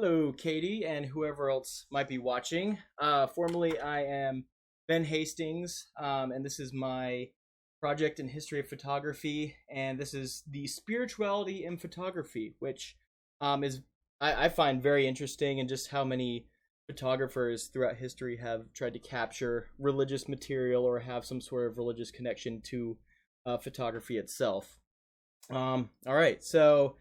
Hello, Katie, and whoever else might be watching. Formerly, I am Ben Hastings, and this is my project in history of photography, and this is the spirituality in photography, which is I find very interesting, and just how many photographers throughout history have tried to capture religious material or have some sort of religious connection to photography itself. All right, so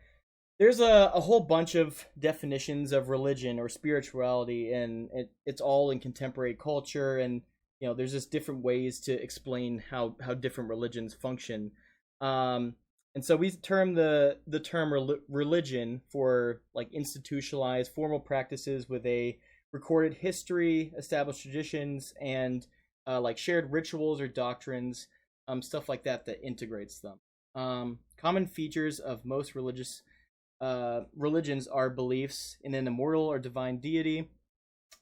there's a whole bunch of definitions of religion or spirituality, and it's all in contemporary culture. And there's just different ways to explain how different religions function. um, and so we term the term religion for like institutionalized formal practices with a recorded history, established traditions, and like shared rituals or doctrines, stuff like that that integrates them. Common features of most religions are beliefs in an immortal or divine deity,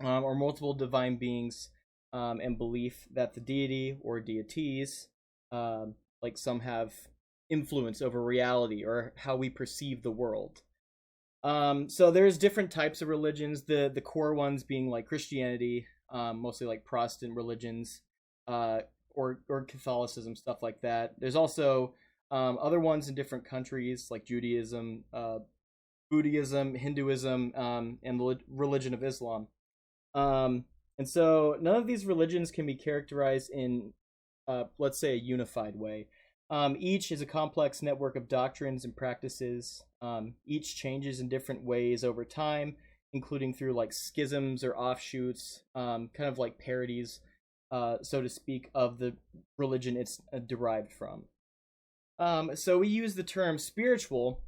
or multiple divine beings, and belief that the deity or deities, like some have influence over reality or how we perceive the world. So there's different types of religions. The core ones being like Christianity, mostly like Protestant religions, uh, or Catholicism, stuff like that. There's also other ones in different countries like Judaism, Buddhism, Hinduism, and the religion of Islam. Um, and so none of these religions can be characterized in, let's say, a unified way. Each is a complex network of doctrines and practices. Each changes in different ways over time, including through like schisms or offshoots, kind of like parodies, so to speak, of the religion it's derived from. So we use the term spiritual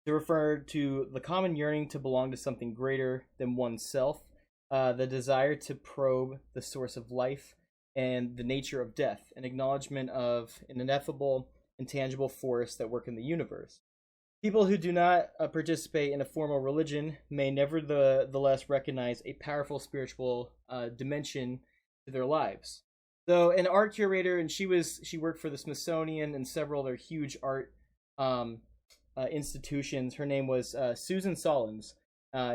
to refer to the common yearning to belong to something greater than oneself, the desire to probe the source of life and the nature of death, an acknowledgement of an ineffable, intangible force that work in the universe. People who do not participate in a formal religion may nevertheless recognize a powerful spiritual dimension to their lives. So, an art curator, and she worked for the Smithsonian and several other huge art um, institutions. Her name was Susan Solins.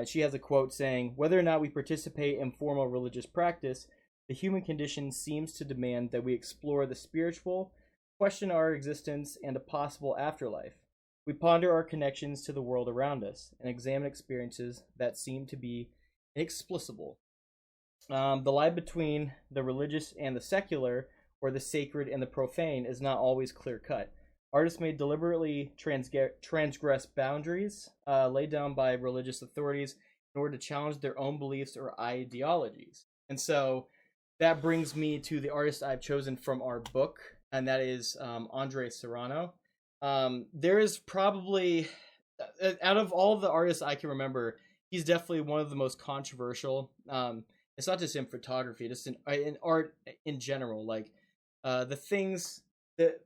She has a quote saying, "Whether or not we participate in formal religious practice, the human condition seems to demand that we explore the spiritual, question our existence and a possible afterlife. We ponder our connections to the world around us and examine experiences that seem to be inexplicable. The line between the religious and the secular, or the sacred and the profane, is not always clear cut. Artists may deliberately transgress boundaries laid down by religious authorities in order to challenge their own beliefs or ideologies." And so that brings me to the artist I've chosen from our book, and that is Andre Serrano. There is probably, out of all of the artists I can remember, he's definitely one of the most controversial. It's not just in photography, just in art in general. Like the things that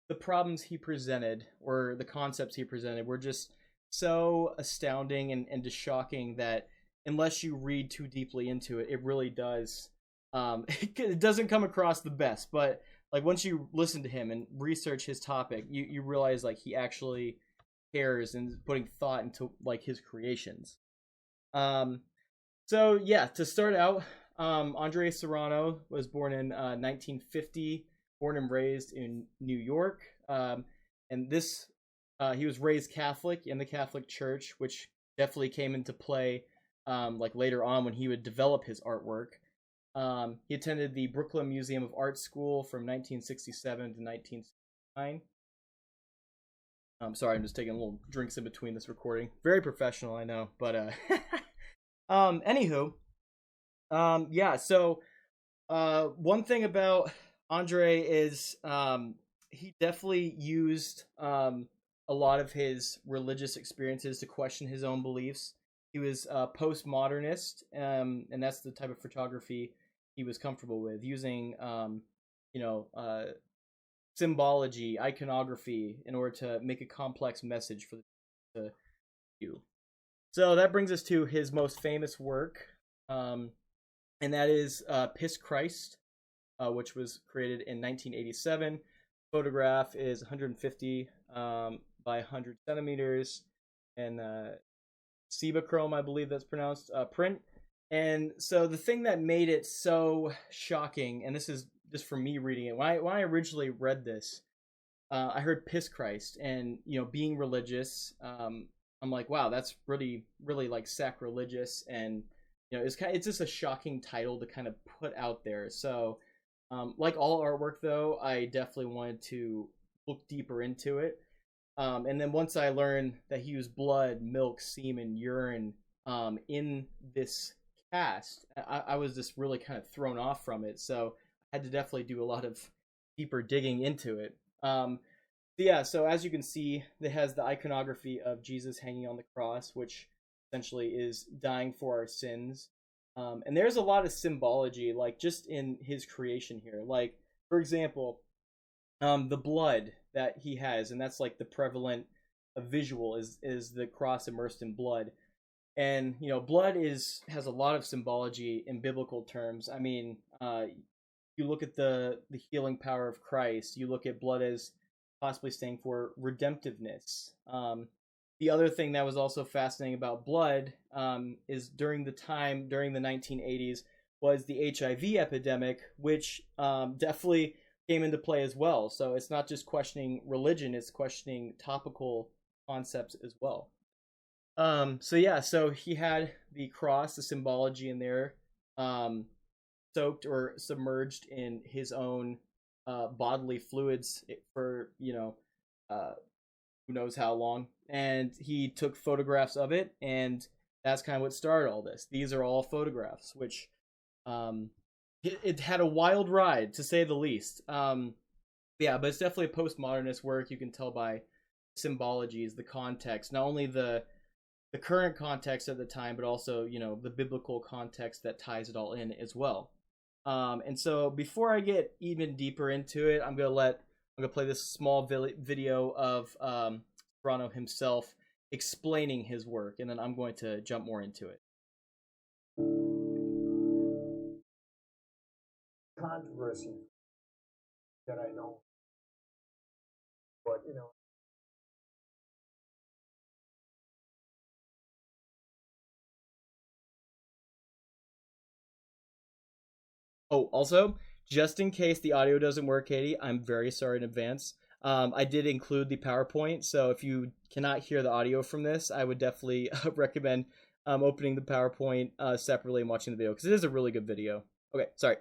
the problems he presented or the concepts he presented were just so astounding and just shocking that unless you read too deeply into it, it really does. It doesn't come across the best, but like once you listen to him and research his topic, you realize like he actually cares and is putting thought into like his creations. Um, so yeah, to start out, Andre Serrano was born in 1950, born and raised in New York, and this he was raised Catholic in the Catholic Church, which definitely came into play like later on when he would develop his artwork. He attended the Brooklyn Museum of Art School from 1967 to 1969. I'm sorry, I'm just taking little drinks in between this recording. Very professional, I know, but anywho, yeah. So, one thing about Andre is he definitely used a lot of his religious experiences to question his own beliefs. He was postmodernist, and that's the type of photography he was comfortable with using, you know, symbology, iconography, in order to make a complex message for the view. So that brings us to his most famous work, um, and that is Piss Christ, which was created in 1987. Photograph is 150 by 100 centimeters, and Chrome, I believe that's pronounced, print. And so the thing that made it so shocking, and this is just for me reading it, when I originally read this, I heard "piss Christ," and being religious, I'm like, wow, that's really, really like sacrilegious, and it's just a shocking title to kind of put out there. So, like all artwork, though, I definitely wanted to look deeper into it. And then once I learned that he used blood, milk, semen, urine in this cast, I was just really kind of thrown off from it. So I had to definitely do a lot of deeper digging into it. Yeah, so as you can see, it has the iconography of Jesus hanging on the cross, which essentially is dying for our sins. And there's a lot of symbology, like just in his creation here. Like, for example, the blood that he has, and that's like the prevalent visual is the cross immersed in blood. And blood has a lot of symbology in biblical terms. I mean, you look at the healing power of Christ. You look at blood as possibly standing for redemptiveness. The other thing that was also fascinating about blood is during the 1980s was the HIV epidemic, which definitely came into play as well. So it's not just questioning religion; it's questioning topical concepts as well. So yeah, so he had the cross, the symbology in there, um, soaked or submerged in his own bodily fluids for uh, who knows how long, and he took photographs of it, and that's kind of what started all this. These are all photographs, which um, it had a wild ride to say the least. Yeah, but it's definitely a postmodernist work. You can tell by symbologies, the context, not only the current context at the time, but also the biblical context that ties it all in as well. And so before I get even deeper into it, I'm gonna play this small video of Serrano himself explaining his work, and then I'm going to jump more into it. Controversy that I know, but Oh, also, just in case the audio doesn't work, Katie, I'm very sorry in advance. I did include the PowerPoint, so if you cannot hear the audio from this, I would definitely recommend opening the PowerPoint separately and watching the video because it is a really good video. Okay, sorry.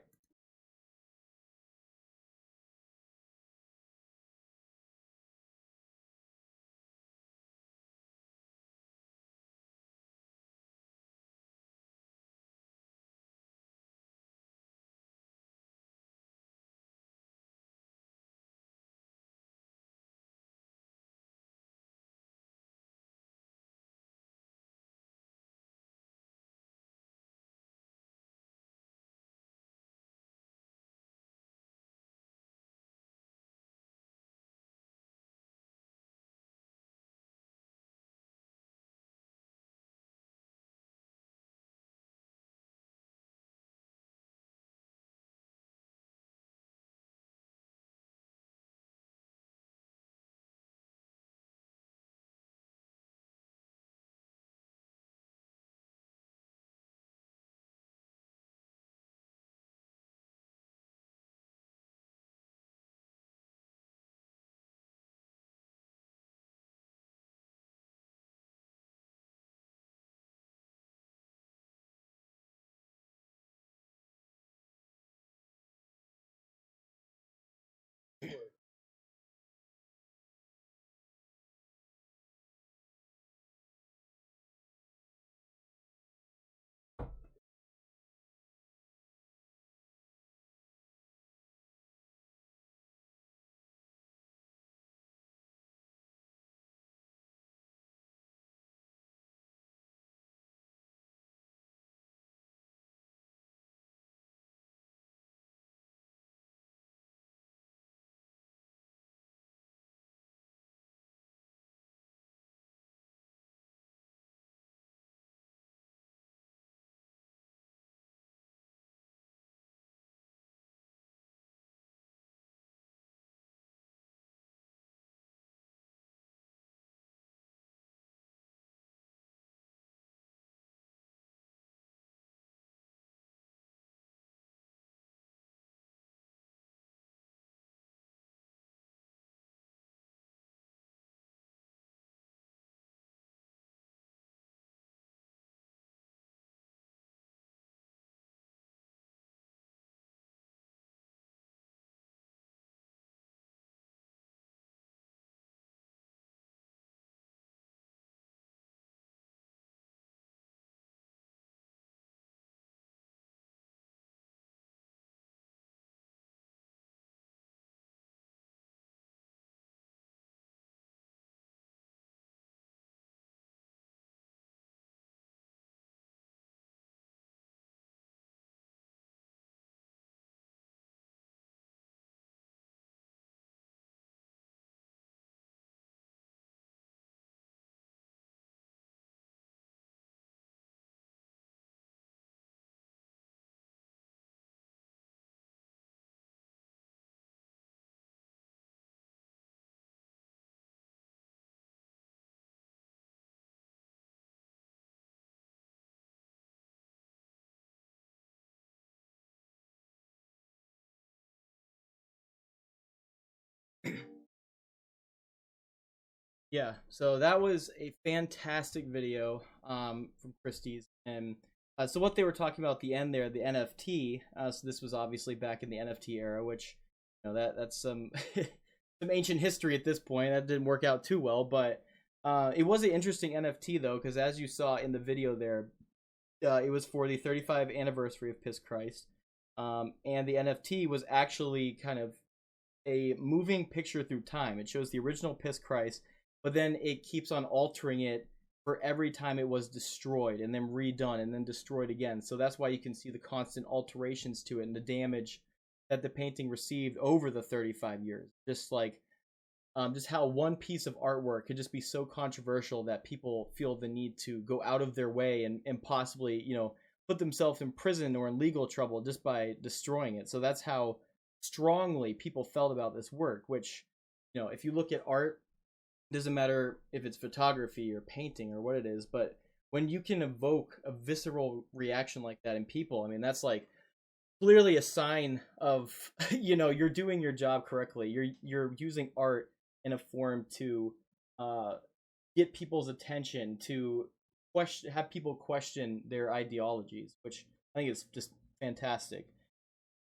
Yeah, so that was a fantastic video from Christie's, and so what they were talking about at the end there, the NFT. So this was obviously back in the NFT era, which that's some some ancient history at this point. That didn't work out too well, but it was an interesting NFT though, because as you saw in the video there, it was for the 35th anniversary of Piss Christ, and the NFT was actually kind of a moving picture through time. It shows the original Piss Christ, but then it keeps on altering it for every time it was destroyed and then redone and then destroyed again. So that's why you can see the constant alterations to it and the damage that the painting received over the 35 years. Just how one piece of artwork could just be so controversial that people feel the need to go out of their way and possibly, put themselves in prison or in legal trouble just by destroying it. So that's how strongly people felt about this work, which, if you look at art, it doesn't matter if it's photography or painting or what it is, but when you can evoke a visceral reaction like that in people, I mean, that's like clearly a sign of you're doing your job correctly. You're using art in a form to uh, get people's attention, to have people question their ideologies, which I think is just fantastic.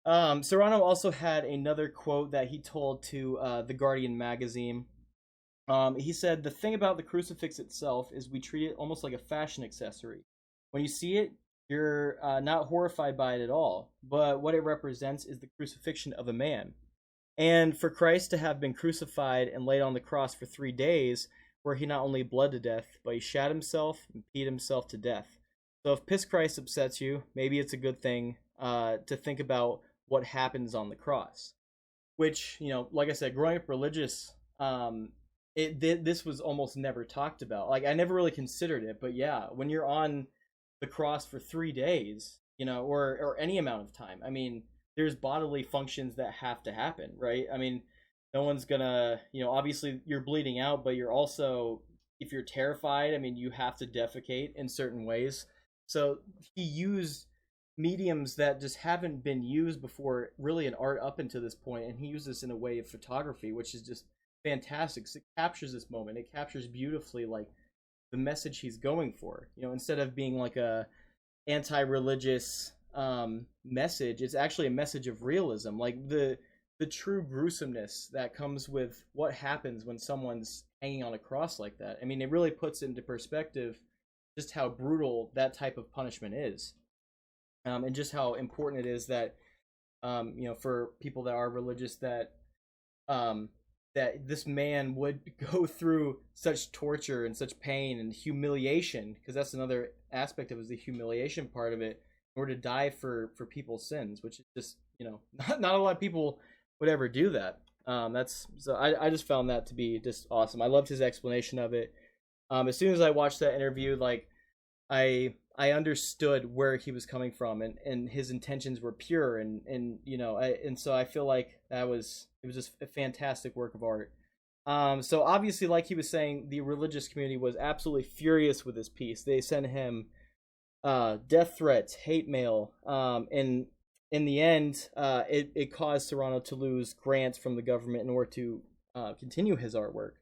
Serrano also had another quote that he told to the Guardian magazine. He said, "The thing about the crucifix itself is we treat it almost like a fashion accessory. When you see it, you're not horrified by it at all, but what it represents is the crucifixion of a man. And for Christ to have been crucified and laid on the cross for 3 days, where he not only bled to death, but he shat himself and peed himself to death. So if piss Christ upsets you, maybe it's a good thing to think about what happens on the cross." Which, like I said, growing up religious, this was almost never talked about. Like, I never really considered it, but yeah, when you're on the cross for 3 days, or any amount of time, I mean, there's bodily functions that have to happen, right? I mean, no one's gonna, obviously you're bleeding out, but you're also, if you're terrified, I mean, you have to defecate in certain ways. So he used mediums that just haven't been used before really in art up until this point, and he used this in a way of photography, which is just fantastic. So it captures this moment. It captures beautifully like the message he's going for. Instead of being like a anti-religious message, it's actually a message of realism, like the true gruesomeness that comes with what happens when someone's hanging on a cross like that. I mean, it really puts into perspective just how brutal that type of punishment is, and just how important it is that for people that are religious, um, that this man would go through such torture and such pain and humiliation, because that's another aspect of it, is the humiliation part of it, in order to die for people's sins, which is just not a lot of people would ever do that. That's so I just found that to be just awesome. I loved his explanation of it. As soon as I watched that interview, like I understood where he was coming from, and his intentions were pure, and so I feel like it was just a fantastic work of art. So obviously, like he was saying, the religious community was absolutely furious with this piece. They sent him death threats, hate mail, and in the end, it caused Serrano to lose grants from the government in order to continue his artwork.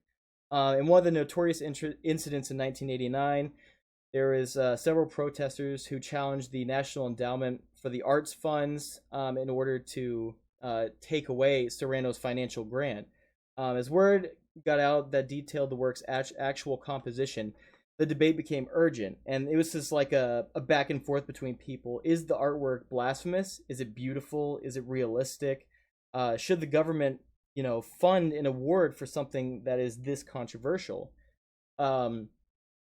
In one of the notorious incidents in 1989, there is several protesters who challenged the National Endowment for the Arts funds in order to take away Serrano's financial grant. As word got out that detailed the work's actual composition, the debate became urgent, and it was just like a back and forth between people. Is the artwork blasphemous? Is it beautiful? Is it realistic? Should the government, fund an award for something that is this controversial?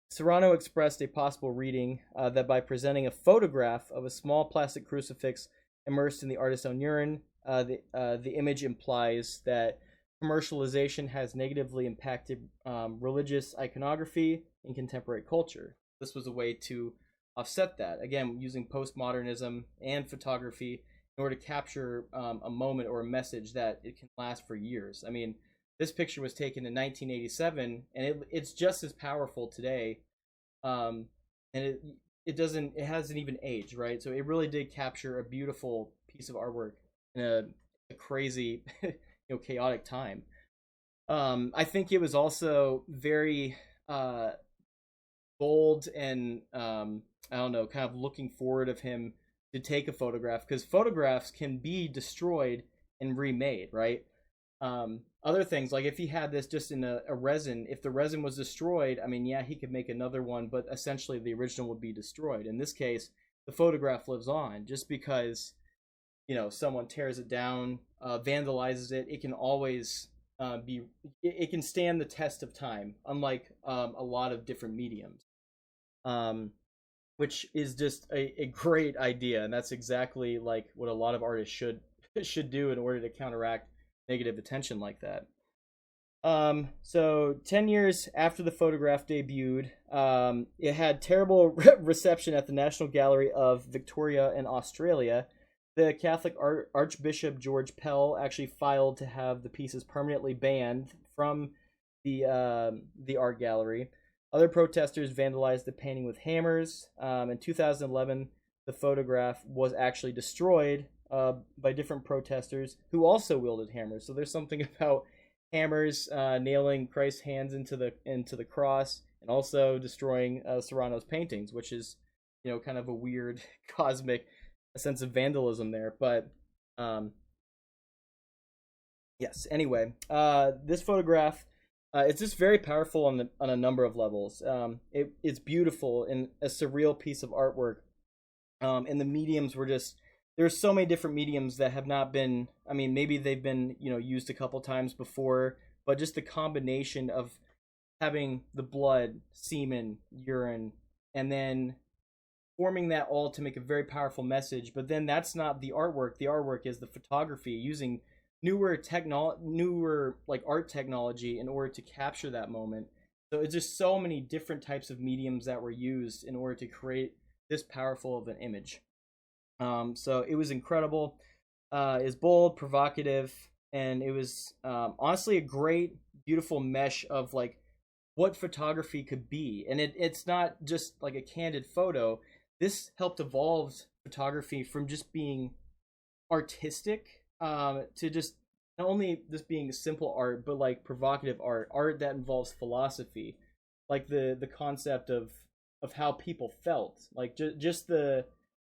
Serrano expressed a possible reading that by presenting a photograph of a small plastic crucifix immersed in the artist's own urine, the image implies that commercialization has negatively impacted religious iconography in contemporary culture. This was a way to offset that, again, using postmodernism and photography in order to capture a moment or a message that it can last for years. I mean, this picture was taken in 1987, and it's just as powerful today. And it hasn't even aged, right? So it really did capture a beautiful piece of artwork in a crazy, chaotic time. I think it was also very uh, bold and I don't know, kind of looking forward of him to take a photograph because photographs can be destroyed and remade, right? Other things like if he had this just in a resin, if the resin was destroyed, I mean, yeah, he could make another one, but essentially the original would be destroyed. In this case, the photograph lives on just because someone tears it down, vandalizes it. It can always it can stand the test of time, unlike a lot of different mediums. Um, which is just a great idea, and that's exactly like what a lot of artists should do in order to counteract negative attention like that. So 10 years after the photograph debuted, it had terrible reception at the National Gallery of Victoria in Australia. The Catholic Archbishop George Pell actually filed to have the pieces permanently banned from the art gallery. Other protesters vandalized the painting with hammers. In 2011, the photograph was actually destroyed by different protesters who also wielded hammers. So there's something about hammers nailing Christ's hands into the cross, and also destroying Serrano's paintings, which is kind of a weird cosmic sense of vandalism there. But yes. Anyway, this photograph. It's just very powerful on a number of levels. It's beautiful and a surreal piece of artwork. And the mediums were just there's so many different mediums that have not been. I mean, maybe they've been used a couple times before, but just the combination of having the blood, semen, urine, and then forming that all to make a very powerful message. But then that's not the artwork. The artwork is the photography using newer like art technology in order to capture that moment. So it's just so many different types of mediums that were used in order to create this powerful of an image. So it was incredible. It's bold, provocative, and it was honestly a great, beautiful mesh of like what photography could be. And it's not just like a candid photo. This helped evolve photography from just being artistic to just not only just being simple art, but like provocative art that involves philosophy, like the concept of how people felt, like just the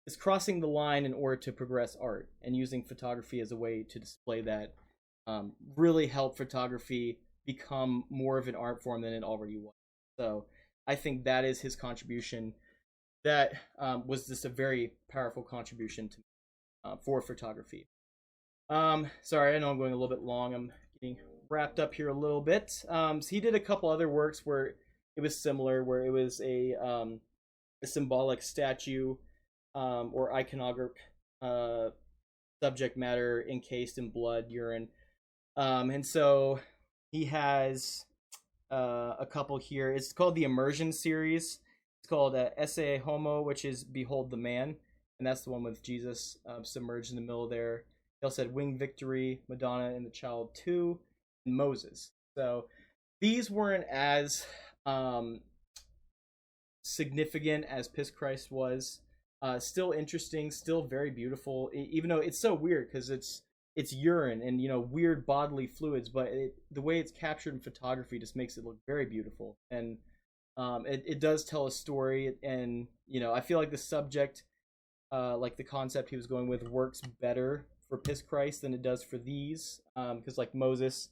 is crossing the line in order to progress art and using photography as a way to display that really help photography become more of an art form than it already was. So I think that is his contribution. That was just a very powerful contribution to for photography. Sorry, I know I'm going a little bit long. I'm getting wrapped up here a little bit. So he did a couple other works where it was similar, where it was a symbolic statue or iconographic subject matter encased in blood, urine. And so he has a couple here. It's called the Immersion series. It's called Esse Homo, which is Behold the Man, and that's the one with Jesus submerged in the middle there. He also had Winged Victory, Madonna and the Child 2, and Moses. So these weren't as significant as Piss Christ was. Still interesting, still very beautiful, even though it's so weird because it's urine and weird bodily fluids, but the way it's captured in photography just makes it look very beautiful. And it does tell a story, and I feel like the subject, like the concept he was going with, works better for Piss Christ than it does for these, because like Moses,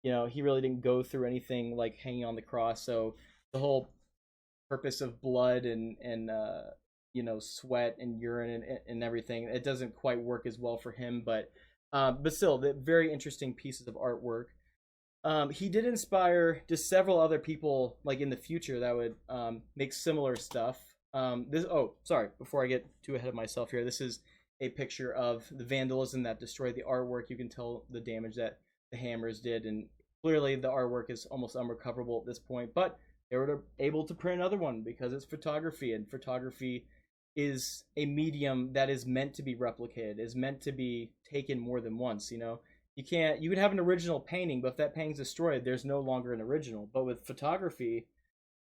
he really didn't go through anything like hanging on the cross, so the whole purpose of blood and sweat and urine and everything, it doesn't quite work as well for him. But still, the very interesting pieces of artwork. He did inspire just several other people, like in the future, that would make similar stuff. Sorry, before I get too ahead of myself here, this is a picture of the vandalism that destroyed the artwork. You can tell the damage that the hammers did, and clearly the artwork is almost unrecoverable at this point. But they were able to print another one because it's photography, and photography is a medium that is meant to be replicated, is meant to be taken more than once. You can have an original painting, but if that painting's destroyed, there's no longer an original. But with photography,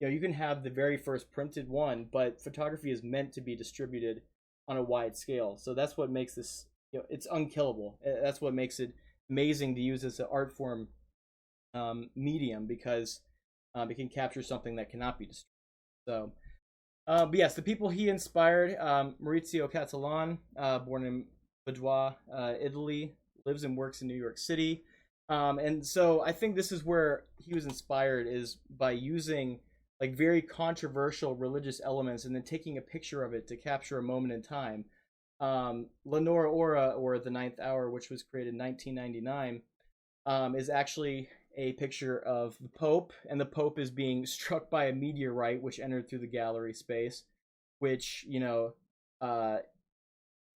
you can have the very first printed one, but photography is meant to be distributed on a wide scale. So that's what makes this, it's unkillable. That's what makes it amazing to use as an art form medium because it can capture something that cannot be destroyed. So, but yes, the people he inspired: Maurizio Cattelan, born in Padua, Italy, lives and works in New York City. And so I think this is where he was inspired, is by using like very controversial religious elements and then taking a picture of it to capture a moment in time. Lenora Ora, or The Ninth Hour, which was created in 1999, is actually a picture of the Pope, and the Pope is being struck by a meteorite which entered through the gallery space, which, uh,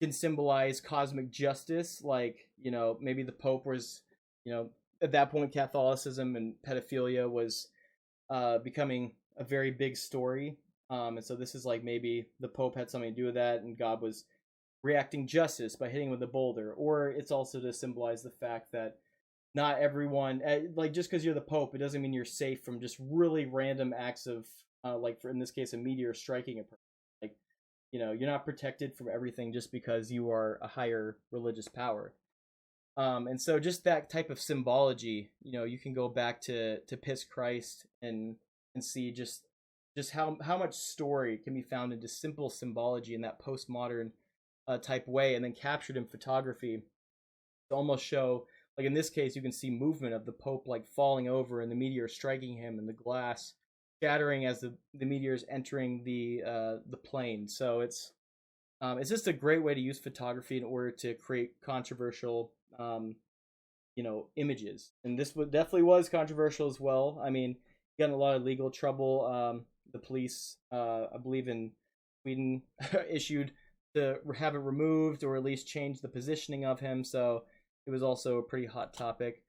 can symbolize cosmic justice. Like, maybe the Pope was, at that point, Catholicism and pedophilia was becoming a very big story. And so this is like maybe the Pope had something to do with that, and God was reacting justice by hitting with a boulder. Or it's also to symbolize the fact that not everyone, like, just because you're the Pope, it doesn't mean you're safe from just really random acts of, like, for in this case, a meteor striking a person. Like, you're not protected from everything just because you are a higher religious power. And so just that type of symbology, you can go back to Piss Christ and see just how much story can be found in just simple symbology in that postmodern type way, and then captured in photography to almost show, like in this case, you can see movement of the Pope like falling over and the meteor striking him, and the glass shattering as the meteor is entering the plane. So it's just a great way to use photography in order to create controversial images. And this definitely was controversial as well. I mean, he got in a lot of legal trouble. The police, I believe in Sweden, issued to have it removed, or at least change the positioning of him. So it was also a pretty hot topic.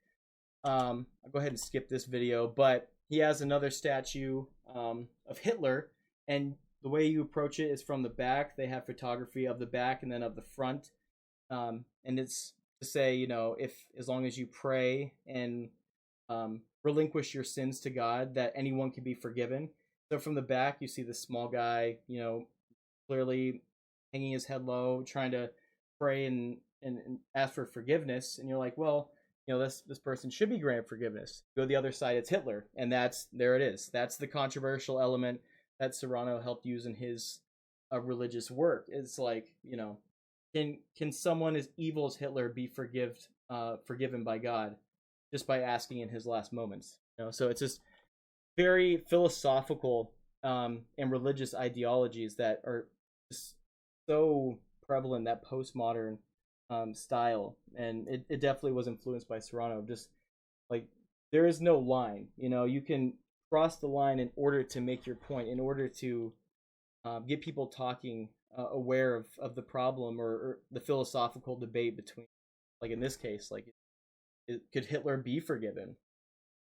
I'll go ahead and skip this video, but he has another statue of Hitler, and the way you approach it is from the back. They have photography of the back and then of the front, and it's to say, if, as long as you pray and relinquish your sins to God, that anyone can be forgiven. So from the back, you see the small guy, clearly hanging his head low, trying to pray and ask for forgiveness. And you're like, well, this person should be granted forgiveness. Go to the other side, it's Hitler, and there it is. That's the controversial element that Serrano helped use in his religious work. It's like, can someone as evil as Hitler be forgiven by God just by asking in his last moments? So it's just very philosophical and religious ideologies that are just so prevalent, that postmodern style, and it definitely was influenced by Serrano. Just like, there is no line, you can cross the line in order to make your point, in order to get people talking, aware of the problem, or the philosophical debate between, like in this case, like, could Hitler be forgiven?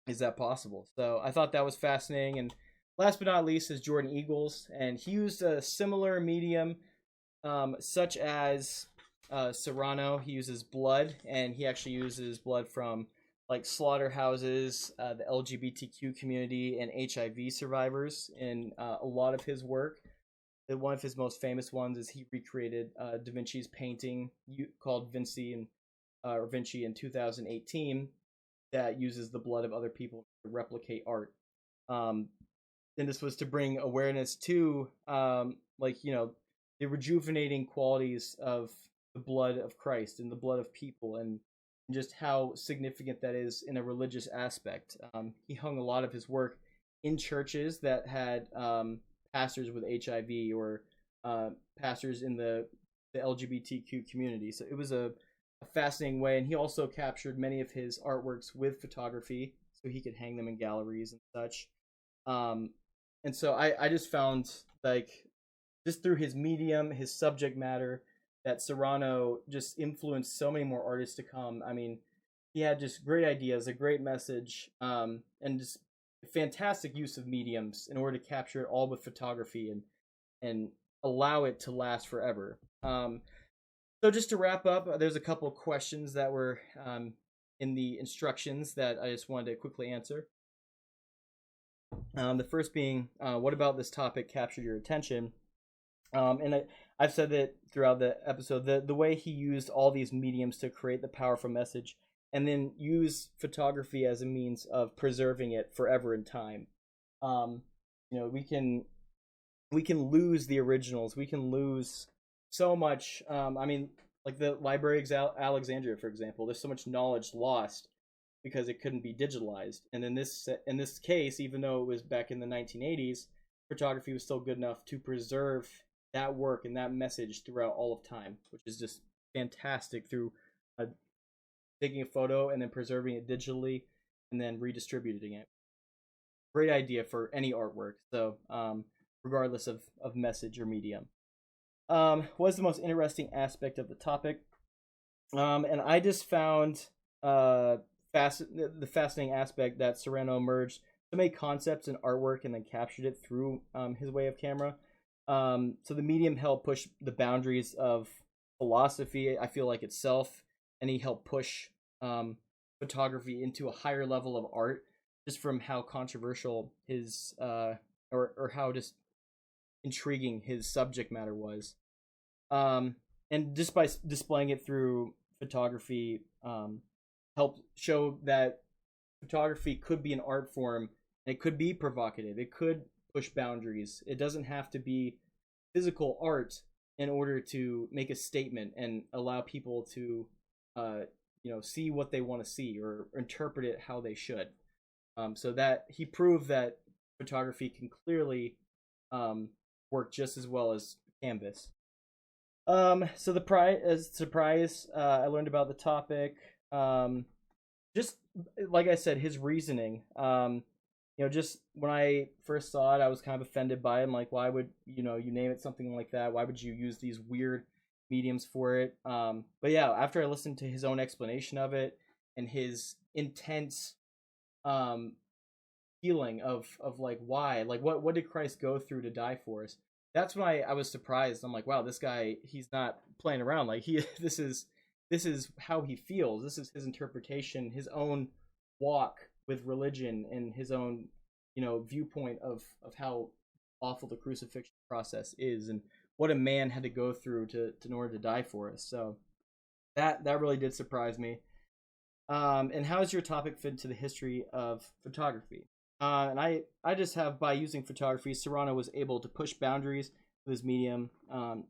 Is that possible? So I thought that was fascinating. And last but not least is Jordan Eagles, and he used a similar medium, such as Serrano. He uses blood, and he actually uses blood from like slaughterhouses, the LGBTQ community, and HIV survivors in a lot of his work. One of his most famous ones is he recreated Da Vinci's painting called Vinci in 2018, that uses the blood of other people to replicate art. And this was to bring awareness to, the rejuvenating qualities of the blood of Christ and the blood of people, and just how significant that is in a religious aspect. He hung a lot of his work in churches that had pastors with HIV, or pastors in the LGBTQ community. So it was a fascinating way, and he also captured many of his artworks with photography so he could hang them in galleries and such. And so I just found, like, just through his medium, his subject matter, that Serrano just influenced so many more artists to come. I mean, he had just great ideas, a great message, and just fantastic use of mediums in order to capture it all with photography and allow it to last forever. So just to wrap up, there's a couple of questions that were in the instructions that I just wanted to quickly answer. The first being, what about this topic captured your attention? And I've said that throughout the episode, the way he used all these mediums to create the powerful message and then use photography as a means of preserving it forever in time. Um, we can lose the originals. We can lose so much. I mean, like the Library of Alexandria, for example. There's so much knowledge lost because it couldn't be digitalized. And in this case, even though it was back in the 1980s, photography was still good enough to preserve that work and that message throughout all of time, which is just fantastic. Through uh, taking a photo and then preserving it digitally and then redistributing it. Great idea for any artwork. So, regardless of message or medium. What is the most interesting aspect of the topic? And I just found the fascinating aspect that Serrano merged to make concepts and artwork and then captured it through his way of camera. So the medium helped push the boundaries of philosophy, I feel like, itself, and he helped push photography into a higher level of art, just from how controversial his or how just intriguing his subject matter was. And just by displaying it through photography, helped show that photography could be an art form. And it could be provocative. It could push boundaries. It doesn't have to be physical art in order to make a statement and allow people to, see what they want to see or interpret it how they should. So that he proved that photography can clearly work just as well as canvas. So the surprise, I learned about the topic. Just like I said, his reasoning. Just when I first saw it, I was kind of offended by it. I'm like, why would you name it something like that? Why would you use these weird mediums for it? But yeah, after I listened to his own explanation of it and his intense um feeling of like why, like what did Christ go through to die for us? That's when I was surprised. I'm like, wow, this guy, he's not playing around. Like this is how he feels. This is his interpretation, his own walk with religion, and his own viewpoint of how awful the crucifixion process is, and what a man had to go through to in order to die for us. So that really did surprise me. And how does your topic fit into the history of photography? And I just have, by using photography, Serrano was able to push boundaries with his medium,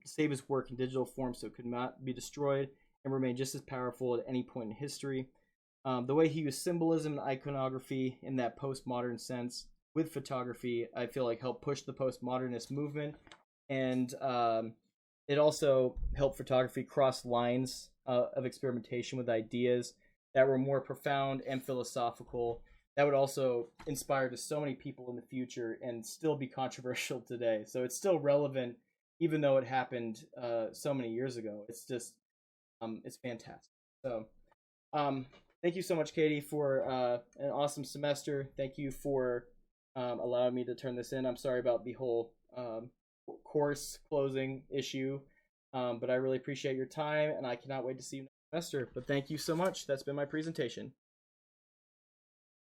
save his work in digital form so it could not be destroyed and remain just as powerful at any point in history. The way he used symbolism and iconography in that postmodern sense with photography, I feel like helped push the postmodernist movement, and it also helped photography cross lines of experimentation with ideas that were more profound and philosophical, that would also inspire to so many people in the future and still be controversial today. So it's still relevant, even though it happened so many years ago. It's just, it's fantastic. So, thank you so much, Katie, for an awesome semester. Thank you for allowing me to turn this in. I'm sorry about the whole course closing issue, but I really appreciate your time, and I cannot wait to see you next semester. But thank you so much. That's been my presentation.